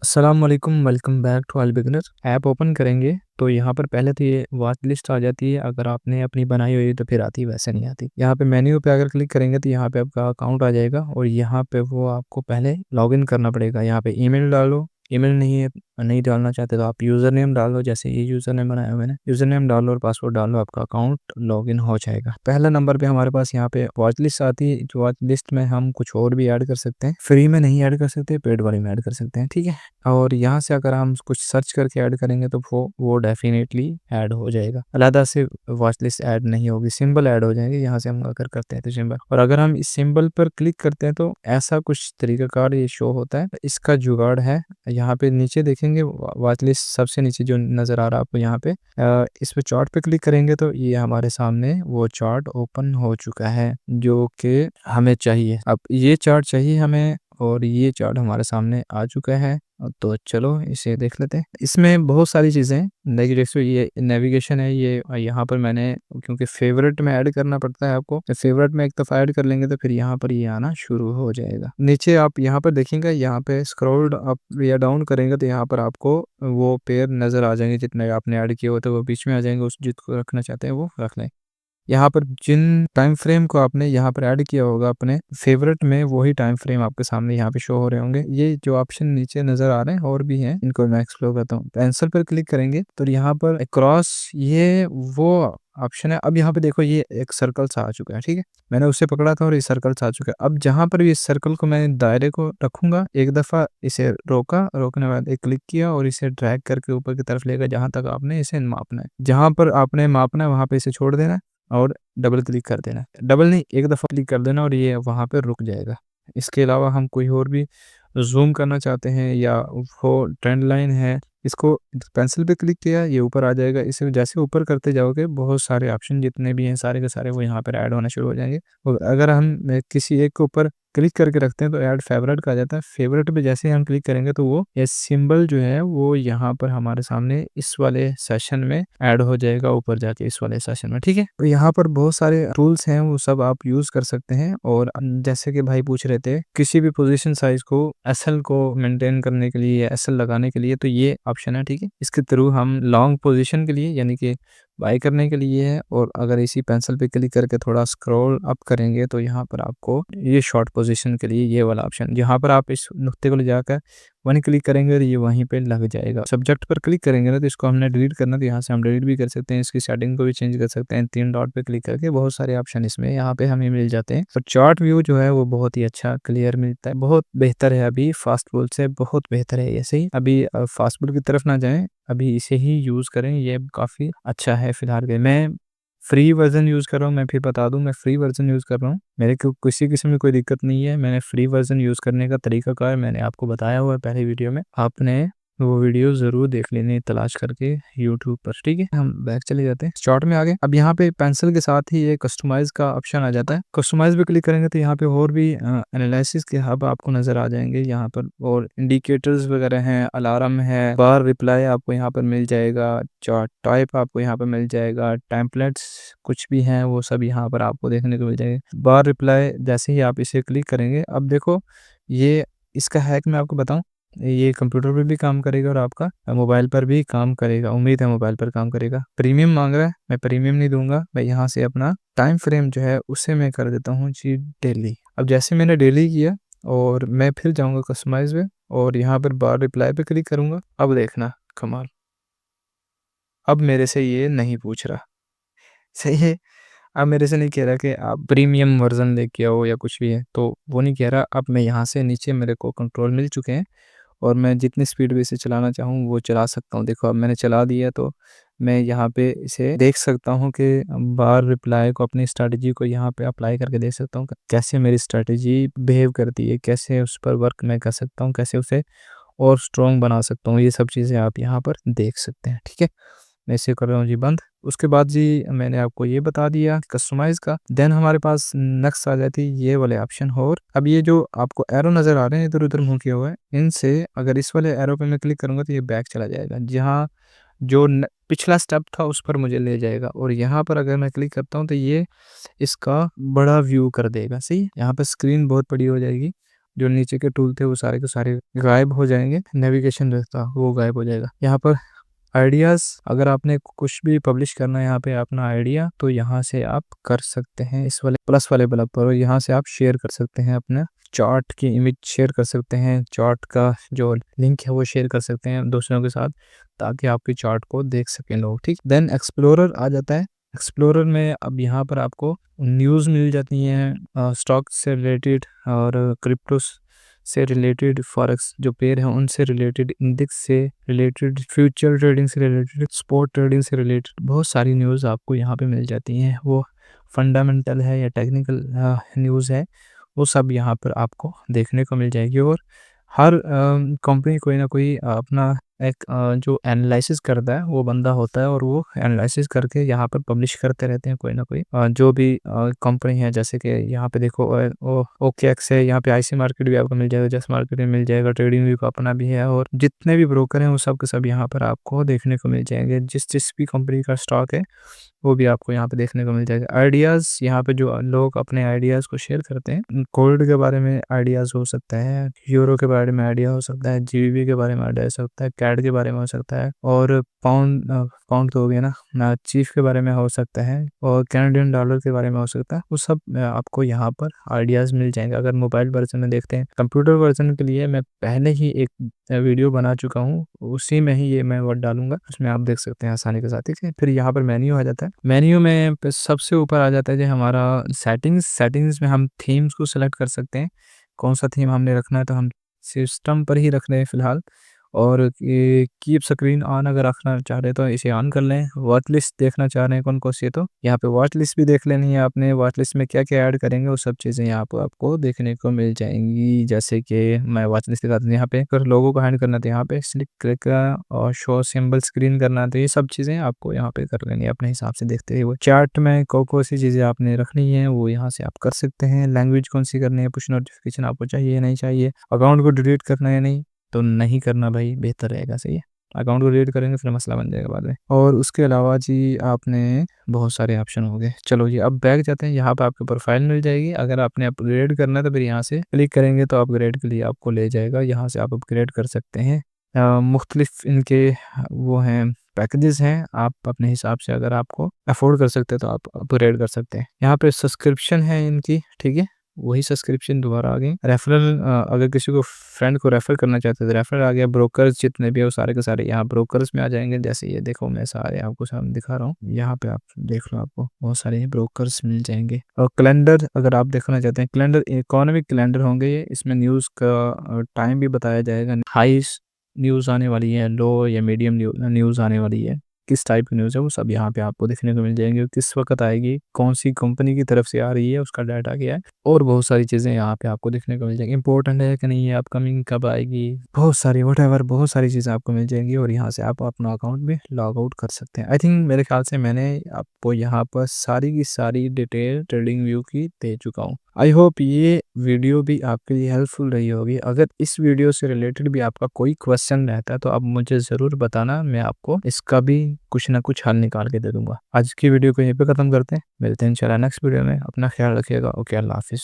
अस्सलाम वालेकुम, welcome back to all beginner. App open करेंगे तो यहाँ पर पहले तो ये वॉच लिस्ट आ जाती है। अगर आपने अपनी बनाई हुई है तो फिर आती है, वैसे नहीं आती। यहाँ पे मेन्यू पे अगर क्लिक करेंगे तो यहाँ पे आपका अकाउंट आ जाएगा और यहाँ पे वो आपको पहले लॉगिन करना पड़ेगा। यहाँ पे ईमेल डालो, ईमेल नहीं डालना चाहते तो आप यूज़र नेम डाल दो। जैसे ये यूज़र नेम बनाया मैंने, यूज़र नेम डालो और पासवर्ड डालो, आपका अकाउंट लॉगिन हो जाएगा। पहला नंबर पे हमारे पास यहाँ पे वॉच लिस्ट आती है। जो वॉच लिस्ट में हम कुछ और भी ऐड कर सकते हैं, फ्री में नहीं ऐड कर सकते, पेड वाले में ऐड कर सकते हैं, ठीक है। और यहाँ से अगर हम कुछ सर्च करके ऐड करेंगे तो वो डेफिनेटली ऐड हो जाएगा। अलहदा से वॉच लिस्ट ऐड नहीं होगी, सिंबल ऐड हो जाएंगे। यहाँ से हम अगर करते हैं तो सिंबल, और अगर हम इस सिंबल पर क्लिक करते हैं तो ऐसा कुछ तरीकाकार ये शो होता है। इसका जुगाड़ है, यहाँ पे नीचे देखेंगे वॉच लिस्ट सबसे नीचे जो नज़र आ रहा है आपको यहाँ पे, इस पे चार्ट पे क्लिक करेंगे तो ये हमारे सामने वो चार्ट ओपन हो चुका है जो कि हमें चाहिए। अब ये चार्ट चाहिए हमें और ये चार्ट हमारे सामने आ चुका है। तो चलो इसे देख लेते हैं। इसमें बहुत सारी चीज़ें हैं। देखो ये नेविगेशन है, ये यहाँ पर मैंने, क्योंकि फेवरेट में ऐड करना पड़ता है आपको। फेवरेट में एक दफ़ा ऐड कर लेंगे तो फिर यहाँ पर ये आना शुरू हो जाएगा। नीचे आप यहाँ पर देखेंगे, यहाँ पे स्क्रॉल अप या डाउन करेंगे तो यहाँ पर आपको वो पेयर नज़र आ जाएंगे। जितने आपने ऐड किए होते वो बीच में आ जाएंगे, उस जिसको रखना चाहते हैं वो रख लें। यहाँ पर जिन टाइम फ्रेम को आपने यहाँ पर ऐड किया होगा अपने फेवरेट में, वही टाइम फ्रेम आपके सामने यहाँ पे शो हो रहे होंगे। ये जो ऑप्शन नीचे नज़र आ रहे हैं और भी हैं, इनको मैं एक्सप्लोर करता हूँ। पेंसिल पर क्लिक करेंगे तो यहाँ पर क्रॉस, ये वो ऑप्शन है। अब यहाँ पे देखो ये एक सर्कल सा आ चुका है, ठीक है। मैंने उसे पकड़ा था और ये सर्कल सा आ चुका है। अब जहाँ पर भी इस सर्कल को मैं दायरे को रखूंगा, एक दफ़ा इसे रोका, रोकने के बाद एक क्लिक किया और इसे ड्रैग करके ऊपर की तरफ लेकर जहाँ तक आपने इसे मापना है, जहाँ पर आपने मापना है वहाँ पे इसे छोड़ देना है और डबल क्लिक कर देना। डबल नहीं, एक दफ़ा क्लिक कर देना और ये वहाँ पे रुक जाएगा। इसके अलावा हम कोई और भी ज़ूम करना चाहते हैं या वो ट्रेंड लाइन है, इसको पेंसिल पे क्लिक किया, ये ऊपर आ जाएगा। इसे जैसे ऊपर करते जाओगे बहुत सारे ऑप्शन जितने भी हैं सारे के सारे वो यहाँ पर ऐड होना शुरू हो जाएंगे। और अगर हम किसी एक के ऊपर क्लिक करके रखते हैं तो ऐड फेवरेट का आ जाता है। फेवरेट पे जैसे ही हम क्लिक करेंगे तो वो ये सिंबल जो है वो यहाँ पर हमारे सामने इस वाले सेशन में ऐड हो जाएगा, ऊपर जाके इस वाले सेशन में, ठीक है। तो यहाँ पर बहुत सारे टूल्स हैं, वो सब आप यूज कर सकते हैं। और जैसे कि भाई पूछ रहे थे किसी भी पोजीशन साइज को एसएल को मेंटेन करने के लिए, एसएल लगाने के लिए, तो ये ऑप्शन है, ठीक है। इसके थ्रू हम लॉन्ग पोजीशन के लिए यानी कि बाई करने के लिए है। और अगर इसी पेंसिल पे क्लिक करके थोड़ा स्क्रॉल अप करेंगे तो यहाँ पर आपको ये शॉर्ट पोजीशन के लिए ये वाला ऑप्शन, यहाँ पर आप इस नुक्ते को ले जाकर वन क्लिक करेंगे तो ये वहीं पे लग जाएगा। सब्जेक्ट पर क्लिक करेंगे ना तो इसको हमने डिलीट करना, तो यहाँ से हम डिलीट भी कर सकते हैं, इसकी सेटिंग को भी चेंज कर सकते हैं। 3 डॉट पे क्लिक करके बहुत सारे ऑप्शन इसमें यहाँ पे हमें मिल जाते हैं। और चार्ट व्यू जो है वो बहुत ही अच्छा क्लियर मिलता है, बहुत बेहतर है। अभी फास्ट बुल से बहुत बेहतर है। ऐसे ही अभी फास्ट बुल की तरफ ना जाएं, अभी इसे ही यूज़ करें, ये काफ़ी अच्छा है। फिलहाल के मैं फ्री वर्ज़न यूज़ कर रहा हूँ। मैं फिर बता दूँ, मैं फ्री वर्ज़न यूज़ कर रहा हूँ। मेरे को किसी किस्म में कोई दिक्कत नहीं है। मैंने फ्री वर्ज़न यूज़ करने का तरीकाकार मैंने आपको बताया हुआ है पहले वीडियो में, आपने वो वीडियो ज़रूर देख लेनी तलाश करके यूट्यूब पर, ठीक है। हम बैक चले जाते हैं, चार्ट में आ गए। अब यहाँ पे पेंसिल के साथ ही ये कस्टमाइज़ का ऑप्शन आ जाता है। कस्टमाइज़ पे क्लिक करेंगे तो यहाँ पे और भी एनालिसिस के हब आपको नज़र आ जाएंगे यहाँ पर, और इंडिकेटर्स वगैरह हैं, अलार्म है, बार रिप्लाई आपको यहाँ पर मिल जाएगा, चार्ट टाइप आपको यहाँ पर मिल जाएगा, टेम्पलेट्स कुछ भी हैं वो सब यहाँ पर आपको देखने को मिल जाएगा। बार रिप्लाई जैसे ही आप इसे क्लिक करेंगे, अब देखो ये इसका हैक मैं आपको बताऊं, ये कंप्यूटर पर भी काम करेगा और आपका मोबाइल पर भी काम करेगा। उम्मीद है मोबाइल पर काम करेगा। प्रीमियम मांग रहा है, मैं प्रीमियम नहीं दूंगा। मैं यहाँ से अपना टाइम फ्रेम जो है उसे मैं कर देता हूँ जी डेली। अब जैसे मैंने डेली किया और मैं फिर जाऊँगा कस्टमाइज़ में और यहाँ पर बार रिप्लाई पे क्लिक करूँगा। अब देखना कमाल, अब मेरे से ये नहीं पूछ रहा, सही है। अब मेरे से नहीं कह रहा कि आप प्रीमियम वर्ज़न लेके आओ या कुछ भी है, तो वो नहीं कह रहा। अब मैं यहाँ से नीचे मेरे को कंट्रोल मिल चुके हैं और मैं जितनी स्पीड में इसे चलाना चाहूँ वो चला सकता हूँ। देखो अब मैंने चला दिया तो मैं यहाँ पे इसे देख सकता हूँ कि बार रिप्लाई को, अपनी स्ट्रैटेजी को यहाँ पे अप्लाई करके देख सकता हूँ कि कैसे मेरी स्ट्रैटेजी बिहेव करती है, कैसे उस पर वर्क मैं कर सकता हूँ, कैसे उसे और स्ट्रॉन्ग बना सकता हूँ। ये सब चीज़ें आप यहाँ पर देख सकते हैं, ठीक है। मैं इसे कर रहा हूँ जी बंद। उसके बाद जी मैंने आपको ये बता दिया कस्टमाइज़ का। देन हमारे पास नेक्स्ट आ जाती है ये वाले ऑप्शन। और अब ये जो आपको एरो नज़र आ रहे हैं इधर-उधर मुँह किया हुआ है, इनसे अगर इस वाले एरो पे मैं क्लिक करूँगा तो ये बैक चला जाएगा। जहाँ जो पिछला स्टेप था उस पर मुझे ले जाएगा और यहाँ पर अगर मैं क्लिक करता हूँ तो ये इसका बड़ा व्यू कर देगा, सही है। यहाँ पे स्क्रीन बहुत बड़ी हो जाएगी। जो नीचे के टूल थे वो सारे के सारे गायब हो जाएंगे, नेविगेशन रहता वो गायब हो जाएगा। यहाँ पर आइडियाज़, अगर आपने कुछ भी पब्लिश करना है यहाँ पे अपना आइडिया, तो यहाँ से आप कर सकते हैं इस वाले प्लस वाले बटन पर, और यहाँ से आप शेयर कर सकते हैं अपना चार्ट की इमेज, शेयर कर सकते हैं चार्ट का जो लिंक है वो शेयर कर सकते हैं दूसरों के साथ, ताकि आपके चार्ट को देख सकें लोग, ठीक। देन एक्सप्लोरर आ जाता है। एक्सप्लोरर में अब यहाँ पर आपको न्यूज़ मिल जाती हैं स्टॉक से रिलेटेड और क्रिप्टो से रिलेटेड, फॉरेक्स जो पेयर है उनसे रिलेटेड, इंडेक्स से रिलेटेड, फ्यूचर ट्रेडिंग से रिलेटेड, स्पॉट ट्रेडिंग से रिलेटेड बहुत सारी न्यूज़ आपको यहाँ पे मिल जाती हैं। वो फंडामेंटल है या टेक्निकल न्यूज़ है, वो सब यहाँ पर आपको देखने को मिल जाएगी। और हर कंपनी कोई ना कोई अपना एक जो एनालिसिस करता है वो बंदा होता है, और वो एनालिसिस करके यहाँ पर पब्लिश करते रहते हैं कोई ना कोई जो भी कंपनी है। जैसे कि यहाँ पे देखो OKX है, यहाँ पे IC मार्केट भी आपको मिल जाएगा, जस्ट मार्केट में मिल जाएगा, ट्रेडिंग व्यू का अपना भी है, और जितने भी ब्रोकर हैं वो सब के सब यहाँ पर आपको देखने को मिल जाएंगे। जिस जिस भी कंपनी का स्टॉक है वो भी आपको यहाँ पे देखने को मिल जाएगा। आइडियाज़, यहाँ पे जो लोग अपने आइडियाज़ को शेयर करते हैं, गोल्ड के बारे में आइडियाज़ हो सकता है, यूरो के बारे में आइडिया हो सकता है, GBP के बारे में आइडिया हो सकता है, कैड के बारे में हो सकता है, और पाउंड तो हो गया ना, चीफ के बारे में हो सकता है, और कैनेडियन डॉलर के बारे में हो सकता है। वो सब आपको यहाँ पर आइडियाज़ मिल जाएंगे। अगर मोबाइल वर्जन में देखते हैं, कंप्यूटर वर्जन के लिए मैं पहले ही एक वीडियो बना चुका हूँ, उसी में ही ये मैं वर्ड डालूंगा, उसमें आप देख सकते हैं आसानी के साथ, ठीक है। फिर यहाँ पर मेन्यू आ जाता है। मेन्यू में सबसे ऊपर आ जाता है जो हमारा सेटिंग्स में हम थीम्स को सेलेक्ट कर सकते हैं, कौन सा थीम हमने रखना है, तो हम सिस्टम पर ही रख रहे हैं फिलहाल। और ये कीप स्क्रीन ऑन अगर रखना चाह रहे हैं तो इसे ऑन कर लें। वॉच लिस्ट देखना चाह रहे हैं कौन कौन सी है, तो यहाँ पे वॉच लिस्ट भी देख लेनी है आपने। वॉच लिस्ट में क्या क्या ऐड करेंगे वो सब चीज़ें यहाँ पर आपको देखने को मिल जाएंगी। जैसे कि मैं वॉच लिस्ट दिखाता हूँ, यहाँ पे अगर लोगों को हाइड करना तो यहाँ पे क्लिक और शो सिंबल स्क्रीन करना, तो ये सब चीज़ें आपको यहाँ पे कर लेनी है अपने हिसाब से देखते हुए। चार्ट में कौन सी चीज़ें आपने रखनी है वो यहाँ से आप कर सकते हैं। लैंग्वेज कौन सी करनी है, पुश नोटिफिकेशन आपको चाहिए नहीं चाहिए, अकाउंट को डिलीट करना है नहीं तो नहीं करना भाई, बेहतर रहेगा, सही है। अकाउंट को डिलीट करेंगे फिर मसला बन जाएगा बाद में। और उसके अलावा जी आपने बहुत सारे ऑप्शन हो गए। चलो जी अब बैक जाते हैं, यहाँ पे आपको प्रोफाइल मिल जाएगी। अगर आपने अपग्रेड करना है तो फिर यहाँ से क्लिक करेंगे तो अपग्रेड के लिए आपको ले जाएगा, यहाँ से आप अपग्रेड कर सकते हैं। मुख्तलिफ इनके वो हैं पैकेजेस हैं, आप अपने हिसाब से अगर आपको अफोर्ड कर सकते हैं तो आप अपग्रेड कर सकते हैं। यहाँ पे सब्सक्रिप्शन है इनकी, ठीक है, वही सब्सक्रिप्शन दोबारा आ गई। रेफरल, अगर किसी को फ्रेंड को रेफर करना चाहते हैं तो रेफरल आ गया। ब्रोकर्स जितने भी है वो सारे के सारे यहाँ ब्रोकर्स में आ जाएंगे। जैसे ये देखो मैं सारे आपको सामने दिखा रहा हूँ, यहाँ पे आप देख लो, आपको बहुत सारे ब्रोकर्स मिल जाएंगे। और कैलेंडर अगर आप देखना चाहते हैं, कैलेंडर इकोनॉमिक कैलेंडर होंगे ये, इसमें न्यूज़ का टाइम भी बताया जाएगा, हाई न्यूज़ आने वाली है, लो या मीडियम न्यूज़ आने वाली है, किस टाइप की न्यूज़ है वो सब यहाँ पे आपको देखने को मिल जाएंगे, किस वक्त आएगी, कौन सी कंपनी की तरफ से आ रही है, उसका डाटा क्या है, और बहुत सारी चीज़ें यहाँ पे आपको देखने को मिल जाएंगी। इंपॉर्टेंट है कि नहीं है, अपकमिंग कब आएगी, बहुत सारी बहुत सारी चीज़ें आपको मिल जाएंगी। और यहाँ से आप अपना अकाउंट भी लॉग आउट कर सकते हैं। आई थिंक मेरे ख्याल से मैंने आपको यहाँ पर सारी की सारी डिटेल ट्रेडिंग व्यू की दे चुका हूँ। आई होप ये वीडियो भी आपके लिए हेल्पफुल रही होगी। अगर इस वीडियो से रिलेटेड भी आपका कोई क्वेश्चन रहता है तो आप मुझे ज़रूर बताना, मैं आपको इसका भी कुछ ना कुछ हल निकाल के दे दूंगा। आज की वीडियो को यहीं पे ख़त्म करते हैं, मिलते हैं इंशाल्लाह नेक्स्ट वीडियो में। अपना ख्याल रखिएगा। ओके, अल्लाह हाफिज़।